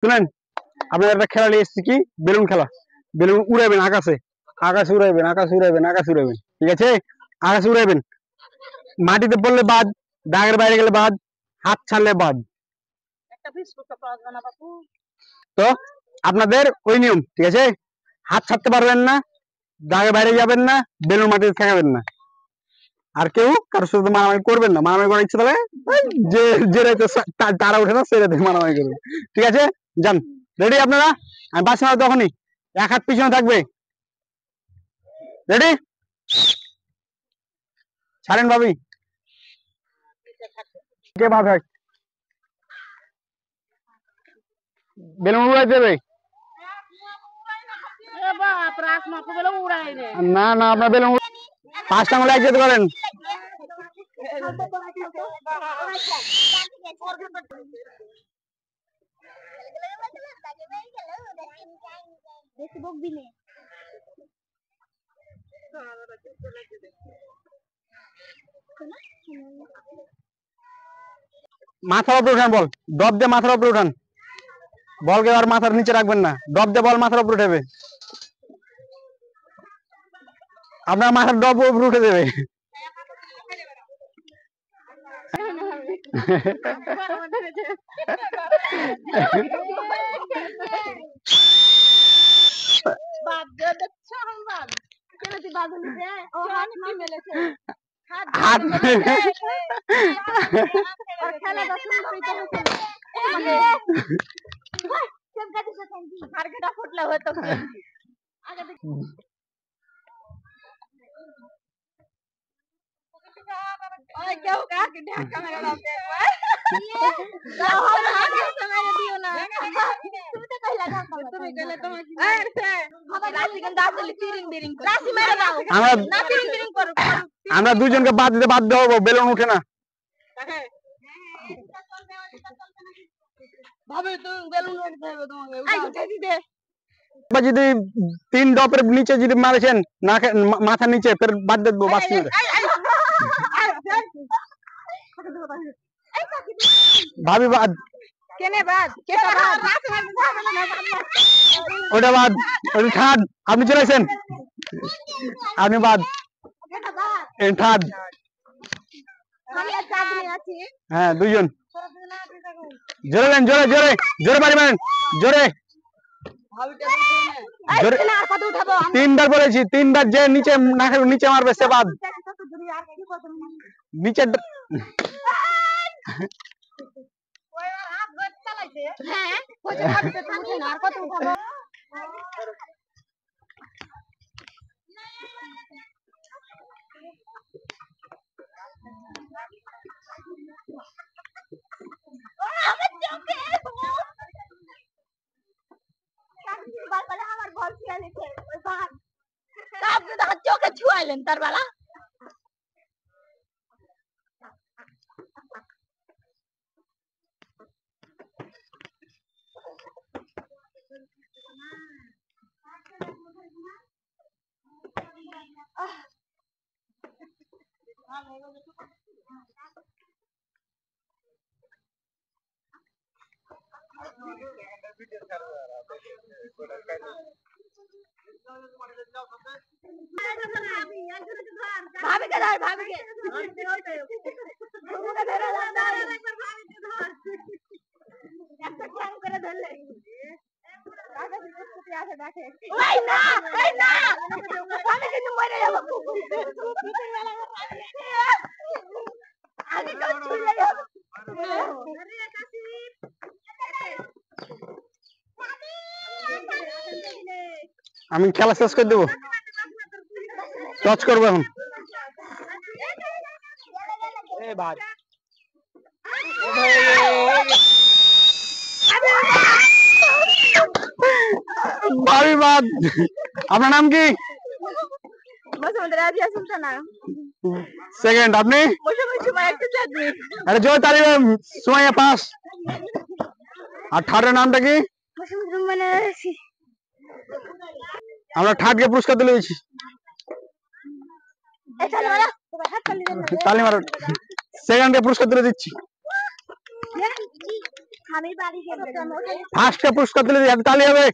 শুনেন, আপনার একটা খেলা নিয়ে এসেছি, কি বেলুন খেলা। বেলুন উড়াইবেন আকাশে, আকাশে উড়াইবেন, আকাশে উড়াইবেন, আকাশে উড়াইবেন, ঠিক আছে? আকাশে উড়াইবেন, মাটিতে পড়লে বাদ, দাগের বাইরে গেলে বাদ, হাত ছাড়লে বাদ। তো আপনাদের ওই নিয়ম, ঠিক আছে? হাত ছাড়তে পারবেন না, দাগের বাইরে যাবেন না, বেলুন মাটিতে ঠেকাবেন না। আর কেউ কারোর সাথে মারামারি করবেন না। মারামারি করার ইচ্ছে তাহলে যে যে রাইতে তারা উঠে না, সে রাইতে মারামারি করবেন, ঠিক আছে? যান, রেডি আপনারা? আমি বাঁচি না তখনই, এক হাত পিছনে থাকবে। রেডি? ছাড়েন ভাবি, কে বাদ হয়? বেলুন উড়াই দেবে? না না, আপনার বেলুন 5টা আঙুলে এক যেতে করেন। মাথার উপরে উঠান বল, ডব দিয়ে মাথার উপরে উঠান বলকে, আর মাথার নিচে রাখবেন না, ডব দিয়ে বল মাথার উপরে উঠেবে। আপনার মাথার ডব উপরে উঠে দেবে। হাত ফুটলে হতো। আমরা দুজনকে বাদ দিতে বাধ্য হবো, বেলুন উঠে না। যদি 3 ডপের নিচে যদি মারেছেন মাথার নিচে, ফের বাদ দেবো। ভাবি বাদ, ওটা বাদ, ওটা ঠাড। আপনি চলেছেন, আপনি বাদ, ঠাড। হ্যাঁ, দুইজন। জোরে দেন, জোরে জোরে জোরে বাড়ি মারেন, জোরে জোরে। 3বার বলেছি, 3বার যে নিচে নাকের নিচে মারবে সে বাদ। নিচে চোখে ছুয়াইলেন তার বেলা। ভাবিকে ধর, ভাবিকে একটা খ্যাং করে ধরলে। আমি কিন্তু মরে যাবো। আমি খেলা শেষ করে দেবো, টচ করবো এখন। ভাবি বাদ। আপনার নাম কি? সেকেন্ড। আপনি? আরে জয় তারিখ সময় 5। আর থার্ডের নামটা কি? আমরা থার্ডকে পুরস্কার তুলে দিচ্ছি, তালি মারো। সেকেন্ডকে পুরস্কার তুলে দিচ্ছি। আমি বাড়ি যেতে ফার্স্টে পুরস্কার দিলে তালি হবে।